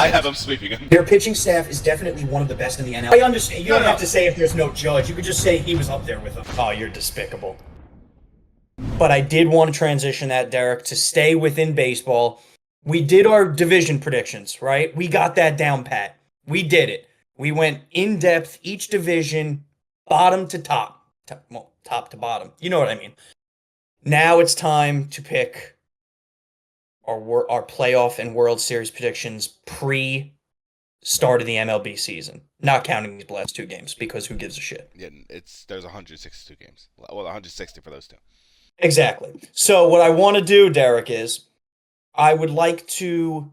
I have them sweeping them. Their pitching staff is definitely one of the best in the NL. I understand. You don't have to say if there's no Judge. You could just say he was up there with them. Oh, you're despicable. But I did want to transition that, Derek, to stay within baseball. We did our division predictions, right? We got that down pat. We did it. We went in depth, each division, bottom to top. Well, top to bottom. You know what I mean. Now it's time to pick our playoff and World Series predictions pre-start of the MLB season. Not counting these last 2 games, because who gives a shit? Yeah, there's 162 games. Well, 160 for those 2. Exactly. So what I want to do, Derek, is I would like to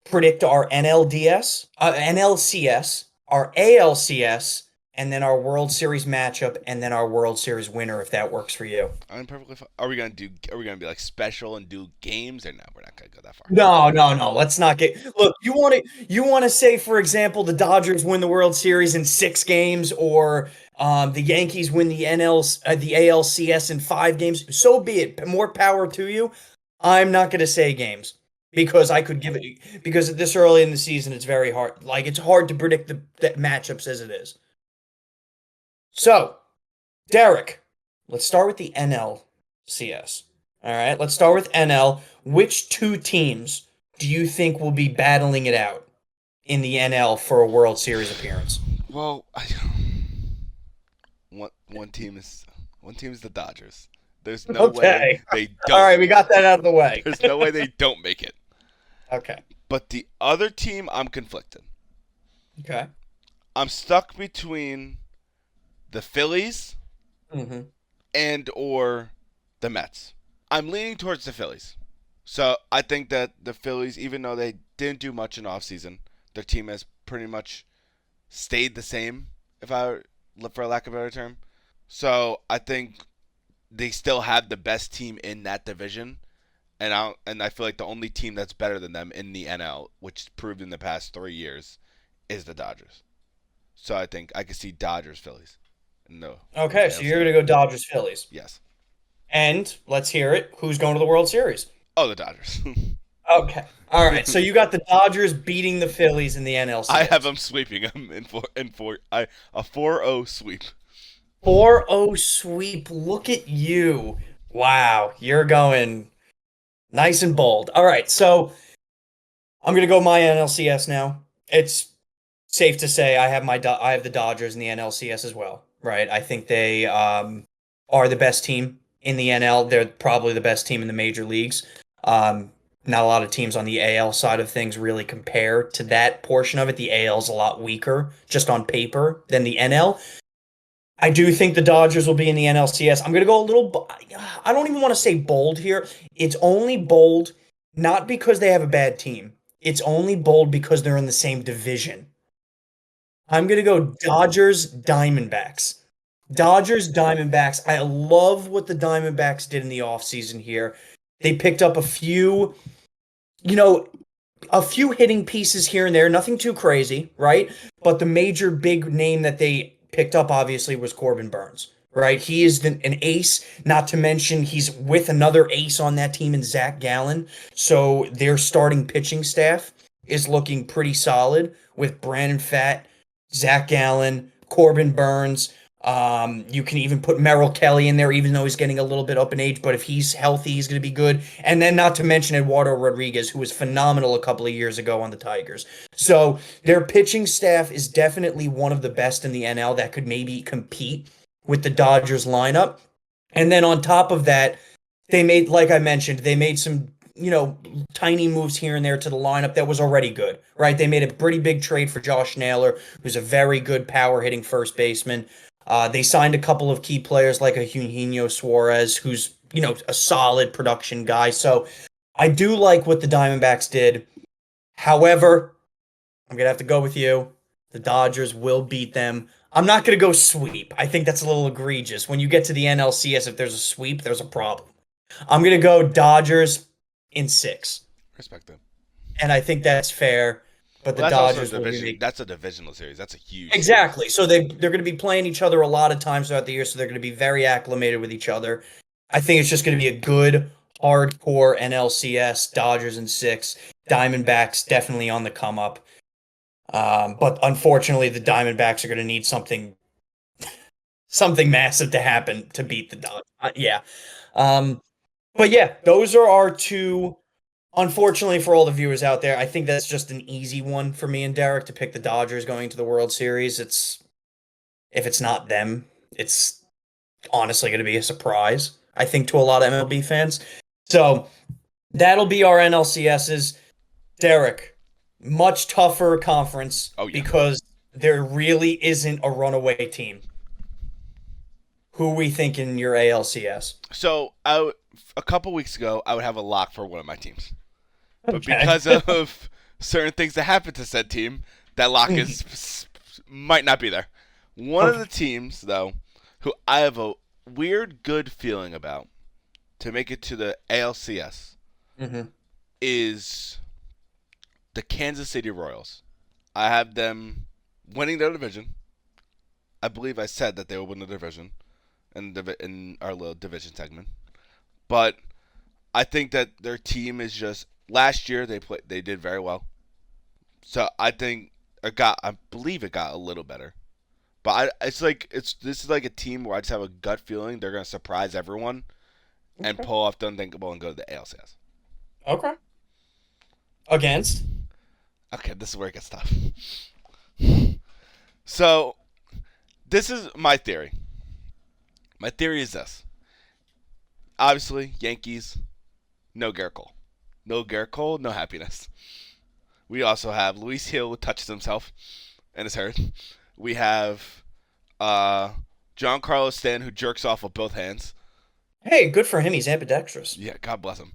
predict our NLCS, our ALCS, and then our World Series matchup, and then our World Series winner, if that works for you. I'm perfectly fine. Are we gonna be like special and do games, or no? We're not gonna go that far. No. Let's not get. Look, you want to say, for example, the Dodgers win the World Series in 6 games, or the Yankees win the ALCS in 5 games. So be it. More power to you. I'm not going to say games because I could give it, because this early in the season it's very hard. Like, it's hard to predict the matchups as it is. So, Derek, let's start with the NLCS. All right, let's start with NL. Which 2 teams do you think will be battling it out in the NL for a World Series appearance? Well, one team is the Dodgers. There's no way they don't. All right, we got that out of the way. There's no way they don't make it. Okay. But the other team, I'm conflicted. Okay. I'm stuck between the Phillies and or the Mets. I'm leaning towards the Phillies. So I think that the Phillies, even though they didn't do much in offseason, their team has pretty much stayed the same, for a lack of a better term. So I think they still have the best team in that division. And I feel like the only team that's better than them in the NL, which is proved in the past 3 years, is the Dodgers. So I think I could see Dodgers-Phillies. No. Okay, so you're going to go Dodgers-Phillies. Yes. And let's hear it. Who's going to the World Series? Oh, the Dodgers. Okay. All right. So you got the Dodgers beating the Phillies in the NLCS. I have them sweeping them a 4-0 sweep. 4-0 sweep. Look at you. Wow. You're going nice and bold. All right. So I'm going to go my NLCS now. It's safe to say I have the Dodgers in the NLCS as well, right? I think they are the best team in the NL. They're probably the best team in the major leagues. Not a lot of teams on the AL side of things really compare to that portion of it. The AL is a lot weaker just on paper than the NL. I do think the Dodgers will be in the NLCS. I'm going to go a little, I don't even want to say bold here. It's only bold not because they have a bad team. It's only bold because they're in the same division. I'm going to go Dodgers-Diamondbacks. Dodgers-Diamondbacks. I love what the Diamondbacks did in the offseason here. They picked up a few hitting pieces here and there. Nothing too crazy, right? But the major big name that they picked up, obviously, was Corbin Burnes, right? He is an ace, not to mention he's with another ace on that team in Zach Gallen. So their starting pitching staff is looking pretty solid with Brandon Pfaadt, Zach Gallen, Corbin Burnes. You can even put Merrill Kelly in there, even though he's getting a little bit up in age. But if he's healthy, he's going to be good. And then not to mention Eduardo Rodriguez, who was phenomenal a couple of years ago on the Tigers. So their pitching staff is definitely one of the best in the NL that could maybe compete with the Dodgers lineup. And then on top of that, they made, like I mentioned, they made some tiny moves here and there to the lineup that was already good, right? They made a pretty big trade for Josh Naylor, who's a very good power-hitting first baseman. They signed a couple of key players like a Eugenio Suarez, who's, a solid production guy. So I do like what the Diamondbacks did. However, I'm going to have to go with you. The Dodgers will beat them. I'm not going to go sweep. I think that's a little egregious. When you get to the NLCS, if there's a sweep, there's a problem. I'm going to go Dodgers in 6. Respect them. And I think that's fair. But the Dodgers that's a divisional series. That's a huge exactly. So they're going to be playing each other a lot of times throughout the year, so they're going to be very acclimated with each other. I think it's just going to be a good, hardcore NLCS, Dodgers in 6. Diamondbacks definitely on the come up. But unfortunately, the Diamondbacks are going to need something massive to happen to beat the Dodgers. Yeah. Um, but yeah, those are our two. Unfortunately for all the viewers out there, I think that's just an easy one for me and Derek to pick the Dodgers going to the World Series. If it's not them, it's honestly going to be a surprise, I think, to a lot of MLB fans. So that'll be our NLCSs. Derek, much tougher conference Oh yeah. because there really isn't a runaway team. Who we think in your ALCS? So a couple weeks ago, I would have a lock for one of my teams, but Okay. because of certain things that happened to said team, that lock is might not be there. One of Okay. the teams, though, who I have a weird good feeling about to make it to the ALCS hmm is the Kansas City Royals. I have them winning their division. I believe I said that they will win the division in our little division segment. But I think that their team is just last year they did very well. So I think I believe it got a little better. But this is like a team where I just have a gut feeling they're gonna surprise everyone and Okay. pull off the unthinkable and go to the ALCS. Okay. Against? Okay, this is where it gets tough. So this is my theory. My theory is this: obviously, Yankees, no Garrett Cole, no Garrett Cole, no happiness. We also have Luis Hill who touches himself and is hurt. We have uh, John Carlos Stanton who jerks off with both hands. Hey, good for him. He's ambidextrous. Yeah, God bless him.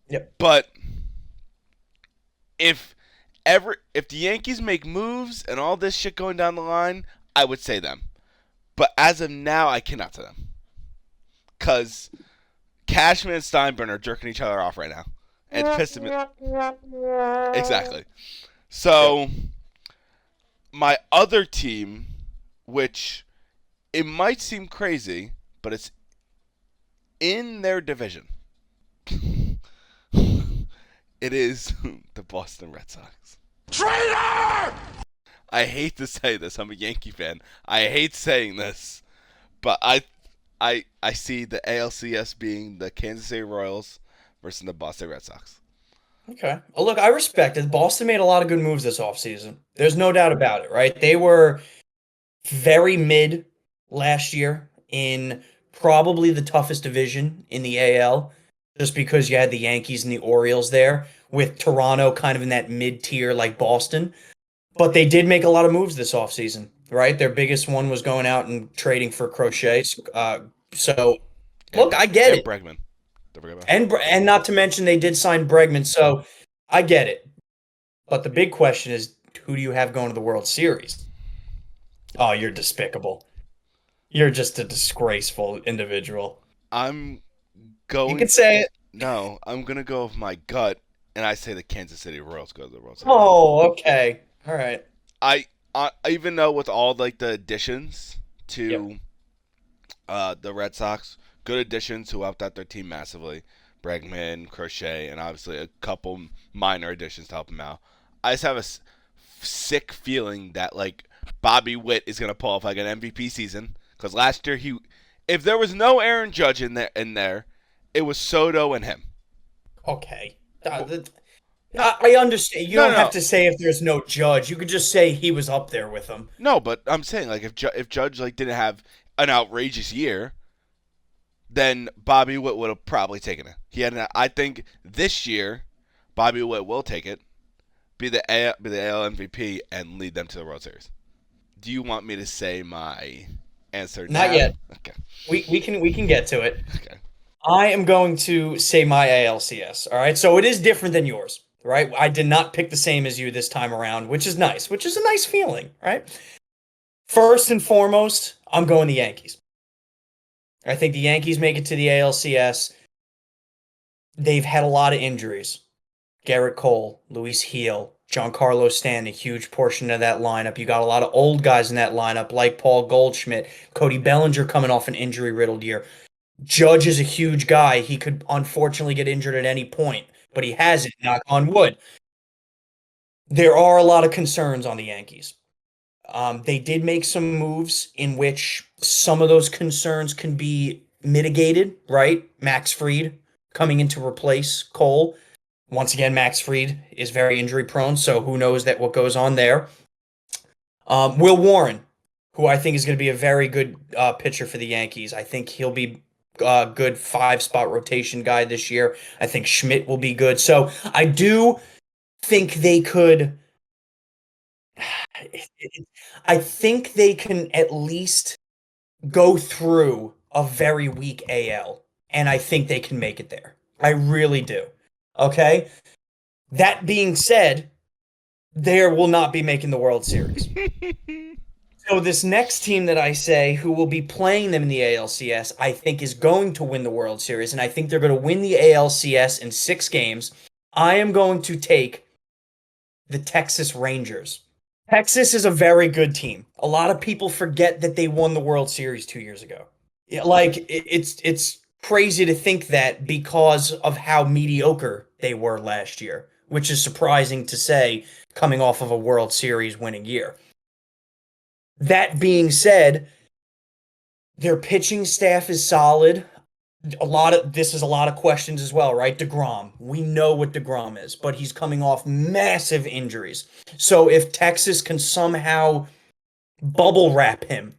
Yep. But if if the Yankees make moves and all this shit going down the line, I would say them. But as of now, I cannot say them because Cashman and Steinbrenner are jerking each other off right now, and it's pissing me. Exactly. Yep. So my other team, which it might seem crazy, but it's in their division. It is the Boston Red Sox. Traitor! I hate to say this. I'm a Yankee fan. I hate saying this, but I see the ALCS being the Kansas City Royals versus the Boston Red Sox. Okay. Well, look, I respect it. Boston made a lot of good moves this offseason. There's no doubt about it, right? They were very mid last year in probably the toughest division in the AL, just because you had the Yankees and the Orioles there, with Toronto kind of in that mid tier like Boston. But they did make a lot of moves this offseason, right? Their biggest one was going out and trading for Crochet. So, look, I get And it. Bregman. Don't forget about. And not to mention they did sign Bregman, so I get it. But the big question is, who do you have going to the World Series? Oh, you're despicable. You're just a disgraceful individual. I'm You going. could say it. No, I'm gonna go with my gut, and I say the Kansas City Royals go to the World Series. Oh, okay. All right. I even though with all like the additions Yep. to the Red Sox, good additions who helped out their team massively. Bregman, Crochet, and obviously a couple minor additions to help him out. I just have a sick feeling that like Bobby Witt is gonna pull off like an MVP season because last year if there was no Aaron Judge in there, it was Soto and him. Okay. Well, no, I understand. You no, don't no, have no. to say if there's no judge. You could just say he was up there with them. No, but I'm saying like if Judge like didn't have an outrageous year, then Bobby Witt would have probably taken it. I think this year, Bobby Witt will take it, be the AL MVP, and lead them to the World Series. Do you want me to say my answer Not now? yet. Okay. We can get to it. Okay. I am going to say my ALCS. All right. So it is different than yours, right? I did not pick the same as you this time around, which is nice, which is a nice feeling, right? First and foremost, I'm going the Yankees. I think the Yankees make it to the ALCS. They've had a lot of injuries. Garrett Cole, Luis Heel, Giancarlo Stanton, a huge portion of that lineup. You got a lot of old guys in that lineup, like Paul Goldschmidt, Cody Bellinger coming off an injury-riddled year. Judge is a huge guy. He could unfortunately get injured at any point, but he hasn't, knock on wood. There are a lot of concerns on the Yankees. They did make some moves in which some of those concerns can be mitigated, right? Max Fried coming in to replace Cole. Once again, Max Fried is very injury prone, so who knows that what goes on there. Will Warren, who I think is going to be a very good pitcher for the Yankees. I think he'll be a good five-spot rotation guy this year. I think Schmidt will be good. So I do think they could. I think they can at least go through a very weak AL, and I think they can make it there. I really do. Okay? That being said, they will not be making the World Series. So this next team that I say who will be playing them in the ALCS, I think is going to win the World Series, and I think they're going to win the ALCS in 6 games. I am going to take the Texas Rangers. Texas is a very good team. A lot of people forget that they won the World Series 2 years ago. It's crazy to think that because of how mediocre they were last year, which is surprising to say coming off of a World Series winning year. That being said, their pitching staff is solid. This is a lot of questions as well, right? DeGrom. We know what DeGrom is, but he's coming off massive injuries. So if Texas can somehow bubble wrap him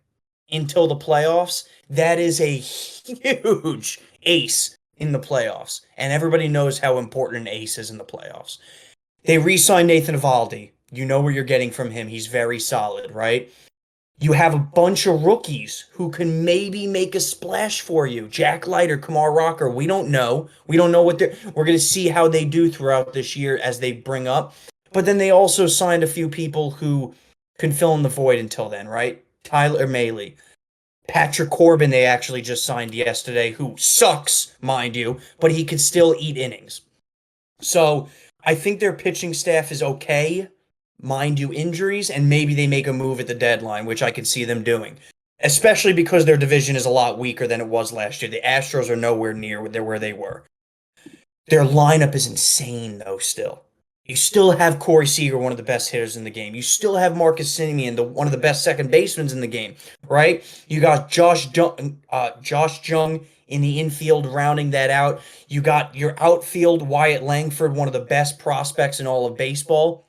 until the playoffs, that is a huge ace in the playoffs. And everybody knows how important an ace is in the playoffs. They re-signed Nathan Eovaldi. You know what you're getting from him. He's very solid, right? You have a bunch of rookies who can maybe make a splash for you. Jack Leiter, Kumar Rocker. We don't know. We don't know what they're. We're going to see how they do throughout this year as they bring up. But then they also signed a few people who can fill in the void until then, right? Tyler Mahle. Patrick Corbin, they actually just signed yesterday, who sucks, mind you, but he could still eat innings. So I think their pitching staff is okay, mind you, injuries, and maybe they make a move at the deadline, which I could see them doing. Especially because their division is a lot weaker than it was last year. The Astros are nowhere near where they were. Their lineup is insane, though, still. You still have Corey Seager, one of the best hitters in the game. You still have Marcus Semien, one of the best second basemen in the game, right? You got Josh Jung in the infield rounding that out. You got your outfield, Wyatt Langford, one of the best prospects in all of baseball.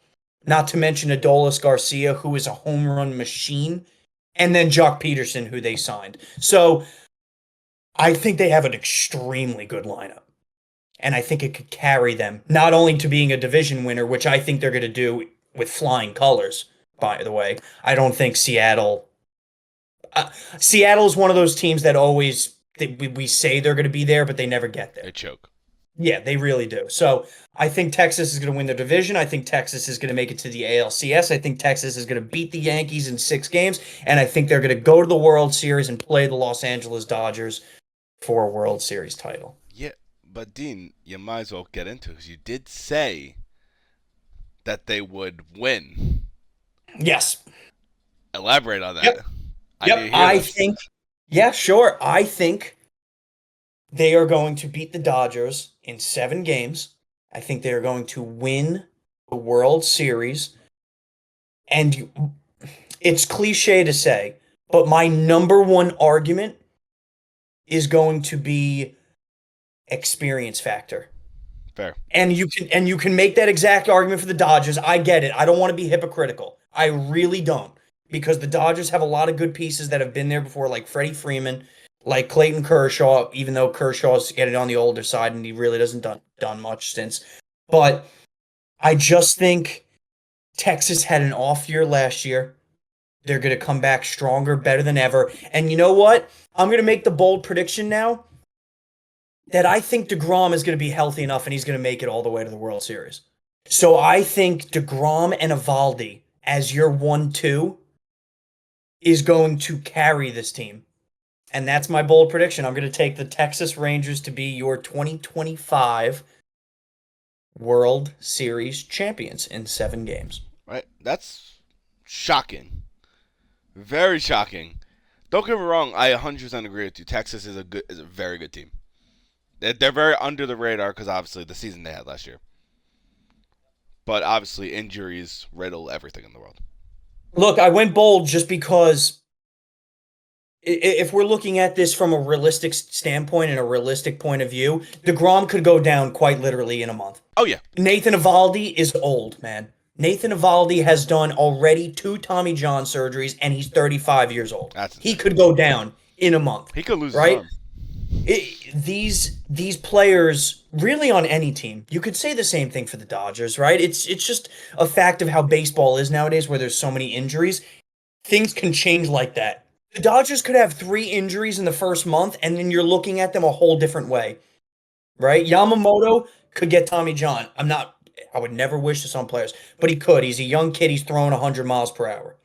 Not to mention Adolis Garcia, who is a home run machine. And then Jock Peterson, who they signed. So I think they have an extremely good lineup. And I think it could carry them not only to being a division winner, which I think they're going to do with flying colors, by the way. I don't think Seattle. Seattle is one of those teams that always we say they're going to be there, but they never get there. They choke. Yeah, they really do. So I think Texas is going to win their division. I think Texas is going to make it to the ALCS. I think Texas is going to beat the Yankees in 6 games. And I think they're going to go to the World Series and play the Los Angeles Dodgers for a World Series title. Yeah, but Dean, you might as well get into it because you did say that they would win. Yes. Elaborate on that. Yep. I think, yeah, sure. I think they are going to beat the Dodgers in 7 games. I think they are going to win the World Series. And it's cliche to say, but my number one argument is going to be experience factor. Fair. And you can make that exact argument for the Dodgers. I get it. I don't want to be hypocritical. I really don't. Because the Dodgers have a lot of good pieces that have been there before, like Freddie Freeman, like Clayton Kershaw, even though Kershaw's getting on the older side and he really doesn't done much since. But I just think Texas had an off year last year. They're going to come back stronger, better than ever. And you know what? I'm going to make the bold prediction now that I think DeGrom is going to be healthy enough and he's going to make it all the way to the World Series. So I think DeGrom and Eovaldi as your 1-2 is going to carry this team. And that's my bold prediction. I'm going to take the Texas Rangers to be your 2025 World Series champions in 7 games. Right? That's shocking. Very shocking. Don't get me wrong, I 100% agree with you. Texas is a very good team. They're very under the radar because obviously the season they had last year. but obviously injuries riddle everything in the world. Look, I went bold just because if we're looking at this from a realistic standpoint and a realistic point of view, DeGrom could go down quite literally in a month. Oh yeah, Nathan Eovaldi is old, man. Nathan Eovaldi has done already 2 Tommy John surgeries, and he's 35 years old. that's He insane. could go down in a month, He could lose his right? arm. These players, really on any team, you could say the same thing for the Dodgers, right? It's just a fact of how baseball is nowadays, where there's so many injuries. Things can change like that. The Dodgers could have 3 injuries in the first month, and then you're looking at them a whole different way, right? Yamamoto could get Tommy John. I would never wish this on players, but he could. He's a young kid. He's throwing 100 miles per hour,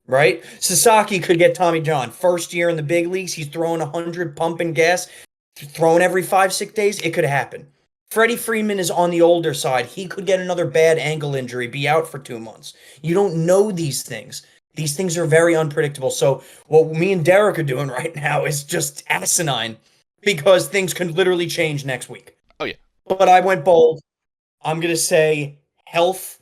right? Sasaki could get Tommy John. First year in the big leagues, he's throwing 100, pumping gas, throwing every 5, 6 days. It could happen. Freddie Freeman is on the older side. He could get another bad ankle injury, be out for 2 months. You don't know these things. These things are very unpredictable. So what me and Derek are doing right now is just asinine because things can literally change next week. Oh yeah. But I went bold. I'm going to say health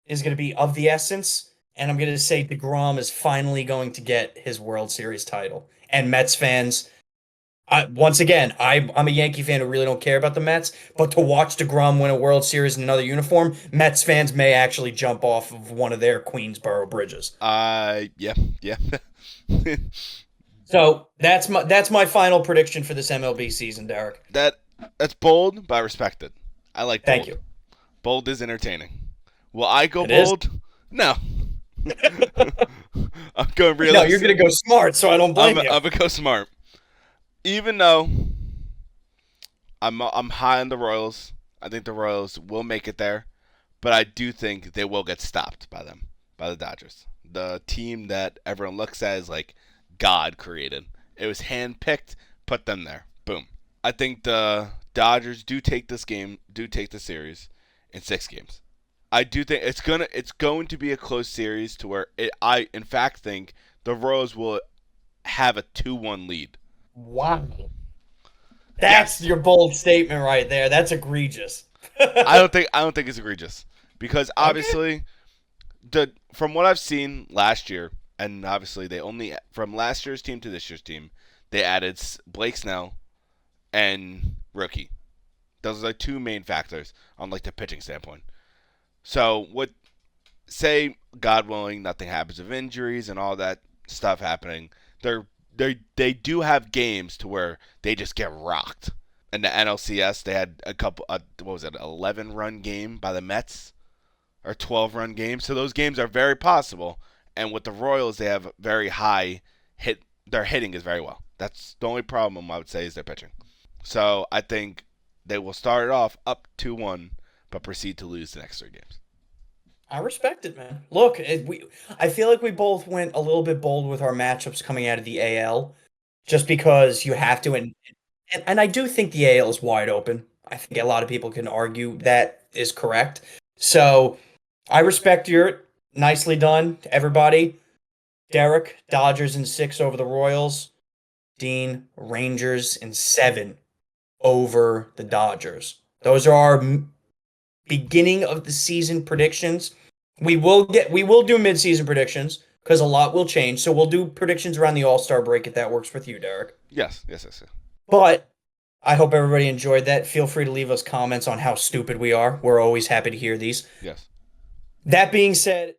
is going to be of the essence. And I'm going to say DeGrom is finally going to get his World Series title. And Mets fans, once again, I'm a Yankee fan who really don't care about the Mets. But to watch DeGrom win a World Series in another uniform, Mets fans may actually jump off of one of their Queensboro bridges. Yeah. So that's my final prediction for this MLB season, Derek. That's bold, but I respect it. I like bold. Thank you. Bold is entertaining. Will I go It is? bold? No. I'm going realistic. No, you're going to go smart, so I don't blame you. I'm gonna go smart. Even though I'm high on the Royals, I think the Royals will make it there, but I do think they will get stopped by the Dodgers. The team that everyone looks at is like God created. It was handpicked, put them there. Boom. I think the Dodgers do take the series in 6 games. I do think it's going to be a close series to where I in fact think the Royals will have a 2-1 lead. Wow. That's your bold statement right there. That's egregious. I don't think it's egregious because obviously from what I've seen last year, and obviously they only from last year's team to this year's team, they added Blake Snell and rookie. Those are like 2 main factors on like the pitching standpoint. So say God willing, nothing happens of injuries and all that stuff happening. They do have games to where they just get rocked. In the NLCS, they had a couple. What was it? 11-run game by the Mets, or 12-run game. So those games are very possible. And with the Royals, they have very high hit. Their hitting is very well. That's the only problem I would say is their pitching. So I think they will start it off up 2-1, but proceed to lose the next 3 games. I respect it, man. Look, I feel like we both went a little bit bold with our matchups coming out of the AL, just because you have to, and I do think the AL is wide open. I think a lot of people can argue that is correct. So I respect your nicely done to everybody. Derek, Dodgers in 6 over the Royals. Dean, Rangers in 7 over the Dodgers. Those are our beginning of the season predictions. We will do mid-season predictions because a lot will change. So we'll do predictions around the All-Star break if that works with you, Derek. Yes. But I hope everybody enjoyed that. Feel free to leave us comments on how stupid we are. We're always happy to hear these. Yes. That being said,